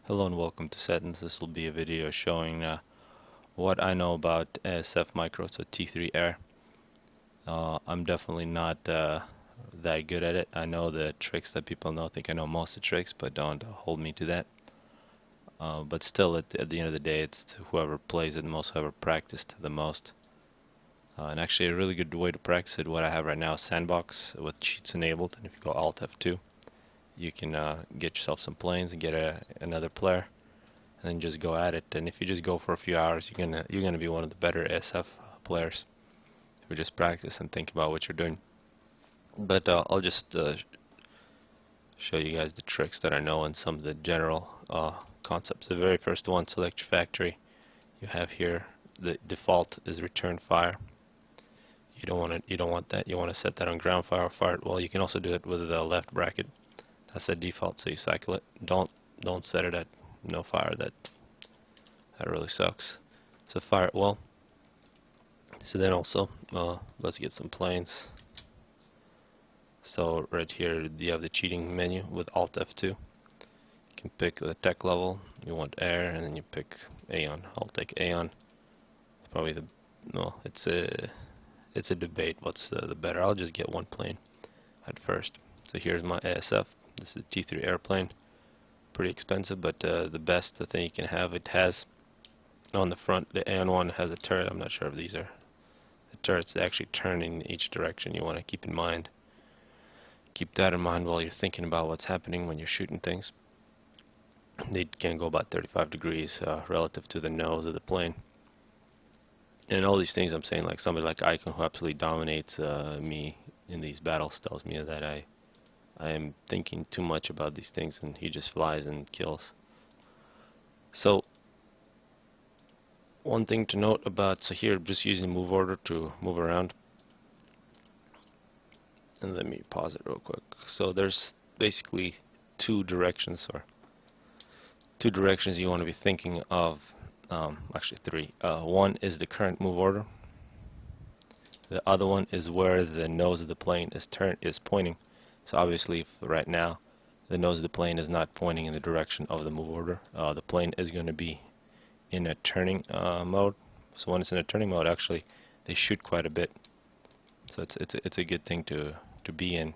Hello and welcome to Settings. This will be a video showing what I know about ASF micro, so T3 air. I'm definitely not that good at it. I know the tricks that people know. I think I know most of the tricks, but don't hold me to that. But still, at the end of the day, it's whoever plays it the most, whoever practiced the most. And actually, a really good way to practice it, what I have right now is Sandbox with cheats enabled. And if you go Alt F2, you can get yourself some planes and get another player, and then just go at it. And if you just go for a few hours, you're gonna be one of the better ASF players who just practice and think about what you're doing. But I'll just show you guys the tricks that I know and some of the general concepts. The very first one, select your factory. You have here the default is return fire. You don't want that. You want to set that on ground fire or fire. Well, you can also do it with the left bracket. That's the default, so you cycle it. Don't set it at no fire. That really sucks. So fire it well. So then also, let's get some planes. So right here you have the cheating menu with Alt F2. You can pick the tech level. You want air, and then you pick Aeon. I'll take Aeon. Probably it's a debate. What's the better? I'll just get one plane at first. So here's my ASF. This is the T3 airplane. Pretty expensive, but the best thing you can have. It has on the front, the Aeon one has a turret. I'm not sure if these are the turrets. They actually turn in each direction. You want to keep that in mind while you're thinking about what's happening when you're shooting things. They can go about 35 degrees relative to the nose of the plane. And all these things I'm saying, like somebody like Icon who absolutely dominates me in these battles, tells me that I am thinking too much about these things, and he just flies and kills. So one thing to note about, so here just using the move order to move around. And let me pause it real quick. So there's basically two directions you want to be thinking of. Actually three. One is the current move order. The other one is where the nose of the plane is pointing. So obviously, if right now the nose of the plane is not pointing in the direction of the move order, the plane is going to be in a turning mode. So when it's in a turning mode, actually, they shoot quite a bit. So it's a good thing to be in.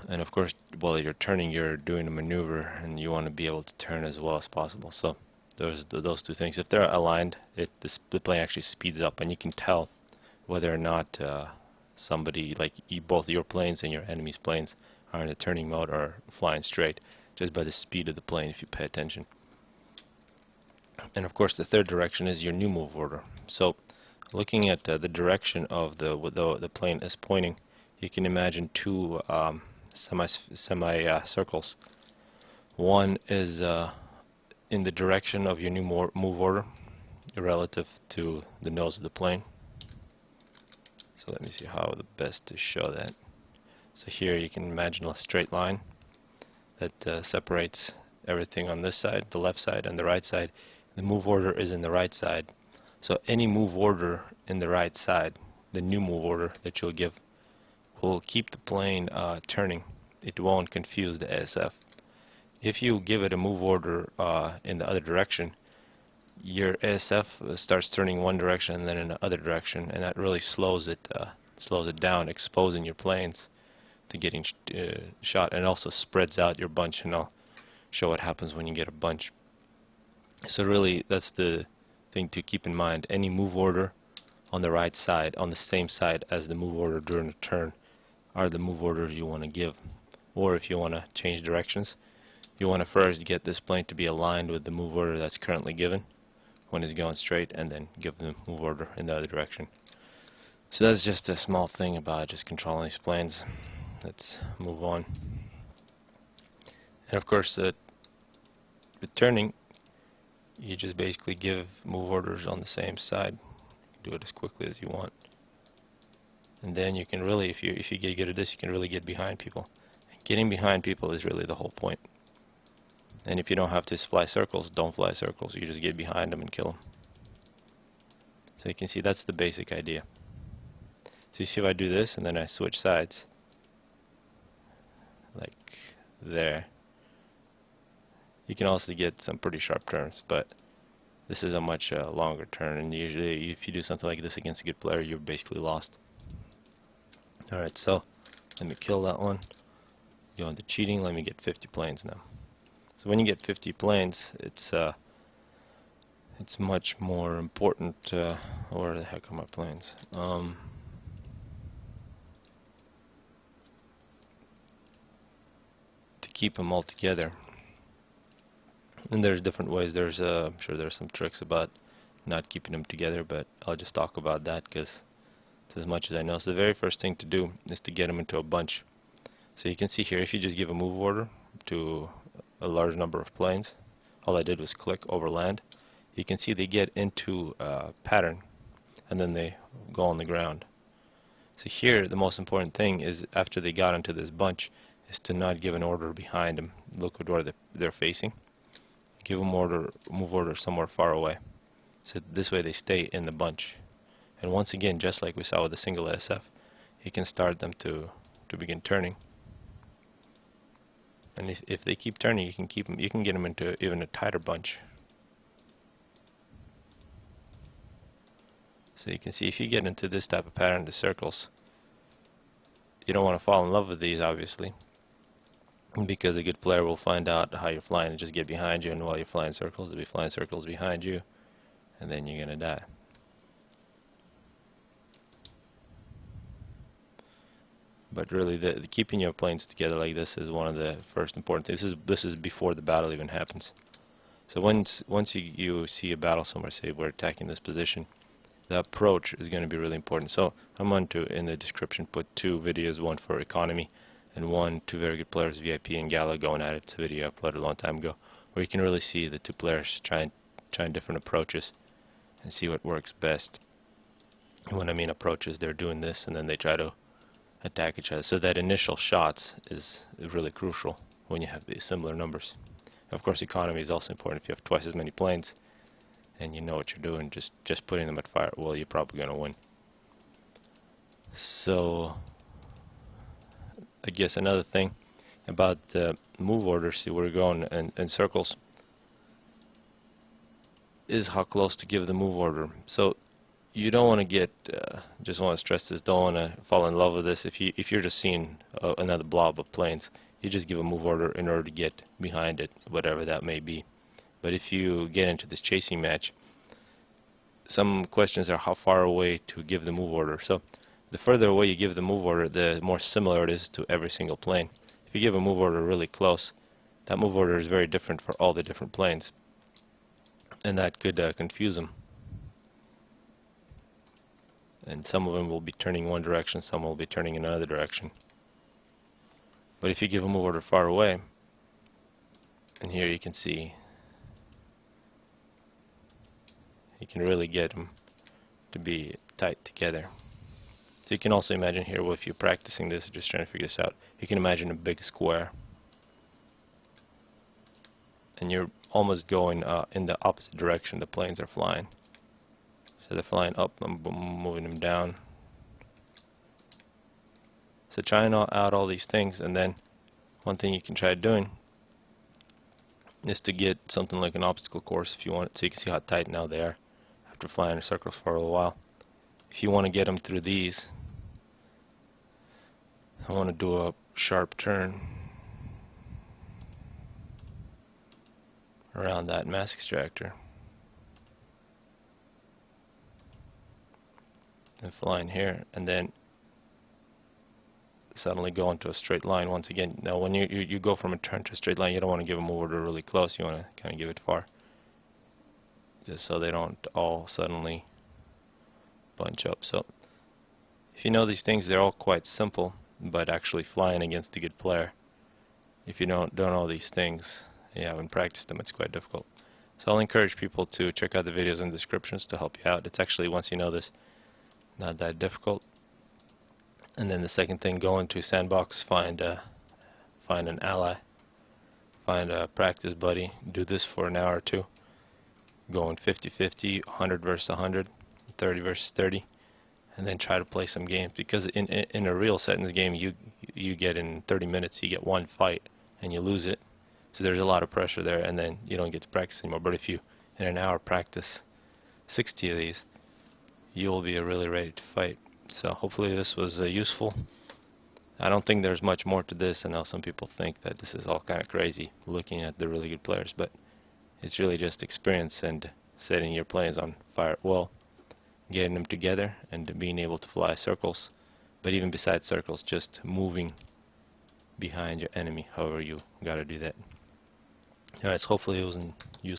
And of course, while you're turning, you're doing a maneuver, and you want to be able to turn as well as possible. So those two things. If they're aligned, the plane actually speeds up, and you can tell whether or not somebody, like both your planes and your enemy's planes, are in a turning mode or flying straight, just by the speed of the plane if you pay attention. And of course, the third direction is your new move order. So looking at the direction of the plane is pointing, you can imagine two semi circles. One is in the direction of your new move order relative to the nose of the plane. So let me see how the best to show that. So here you can imagine a straight line that separates everything on this side, the left side, and the right side. The move order is in the right side. So any move order in the right side, the new move order that you'll give, will keep the plane turning. It won't confuse the ASF. If you give it a move order in the other direction, your ASF starts turning one direction and then in the other direction, and that really slows it down, exposing your planes to getting shot, and also spreads out your bunch. And I'll show what happens when you get a bunch. So really, that's the thing to keep in mind. Any move order on the right side, on the same side as the move order during a turn, are the move orders you want to give. Or if you want to change directions, you want to first get this plane to be aligned with the move order that's currently given when it's going straight, and then give the move order in the other direction. So that's just a small thing about just controlling these planes. Let's move on. And of course, with turning, you just basically give move orders on the same side. Do it as quickly as you want, and then you can really, if you get good at this, you can really get behind people. And getting behind people is really the whole point. And if you don't have to fly circles, don't fly circles. You just get behind them and kill them. So you can see that's the basic idea. So you see, if I do this and then I switch sides, like there, You can also get some pretty sharp turns, but this is a much longer turn, and usually if you do something like this against a good player, you're basically lost. Alright, so let me kill that one. Go into cheating, let me get 50 planes now. So when you get 50 planes, it's much more important. Where the heck are my planes? To keep them all together. And there's different ways. I'm sure there's some tricks about not keeping them together, but I'll just talk about that because it's as much as I know. So the very first thing to do is to get them into a bunch. So you can see here, if you just give a move order to a large number of planes, all I did was click over land. You can see they get into a pattern, and then they go on the ground. So here, the most important thing is after they got into this bunch, is to not give an order behind them. Look at where they're facing. Give them move order somewhere far away. So this way they stay in the bunch. And once again, just like we saw with a single ASF, you can start them to begin turning. And if they keep turning, you can get them into even a tighter bunch. So you can see if you get into this type of pattern, the circles, you don't want to fall in love with these, obviously, because a good player will find out how you're flying and just get behind you, and while you're flying circles, they'll be flying circles behind you, and then you're gonna die. But really, the keeping your planes together like this is one of the first important things. This is before the battle even happens. So once you see a battle somewhere, say we're attacking this position, the approach is going to be really important. So I'm going to, in the description, put 2 videos, one for economy and one 2 very good players, VIP and Gala, going at it. It's a video I uploaded a long time ago, where you can really see the 2 players trying different approaches and see what works best. And when I mean approaches, they're doing this and then they try to attack each other. So that initial shots is really crucial when you have these similar numbers. Of course, economy is also important. If you have twice as many planes and you know what you're doing, just putting them at fire, well, you're probably going to win. So I guess another thing about the move orders, see where we're going in circles, is how close to give the move order. So you don't want to get, just want to stress this, don't want to fall in love with this. If you're just seeing another blob of planes, you just give a move order in order to get behind it, whatever that may be. But if you get into this chasing match, some questions are how far away to give the move order. So the further away you give the move order, the more similar it is to every single plane. If you give a move order really close, that move order is very different for all the different planes, and that could confuse them. And some of them will be turning one direction, some will be turning in another direction. But if you give a move order far away, and here you can see, you can really get them to be tight together. So you can also imagine here, well, if you're practicing this, just trying to figure this out, you can imagine a big square, and you're almost going in the opposite direction the planes are flying. So they're flying up, I'm moving them down. So trying out all these things, and then one thing you can try doing is to get something like an obstacle course if you want it, so you can see how tight now they are after flying in circles for a little while. If you want to get them through these, I want to do a sharp turn around that mass extractor and flying here, and then suddenly go into a straight line once again. Now when you go from a turn to a straight line, you don't want to give them order really close, you want to kind of give it far, just so they don't all suddenly bunch up. So if you know these things, they're all quite simple, but actually flying against a good player, if you don't know these things, you haven't practiced them, it's quite difficult. So I'll encourage people to check out the videos in the descriptions to help you out. It's actually, once you know this, not that difficult. And then the second thing, go into Sandbox, find an ally, find a practice buddy, do this for an hour or 2, going 50-50, 100 versus 100, 30 versus 30, and then try to play some games, because in a real Settings game, you get in 30 minutes, you get one fight and you lose it, So there's a lot of pressure there, and then you don't get to practice anymore. But if you, in an hour, practice 60 of these, you'll be really ready to fight. So hopefully this was useful. I don't think there's much more to this. I know some people think that this is all kind of crazy, looking at the really good players, but it's really just experience and setting your planes on fire well, getting them together, and being able to fly circles. But even besides circles, just moving behind your enemy, however you gotta do that. Alright, so hopefully it was useful.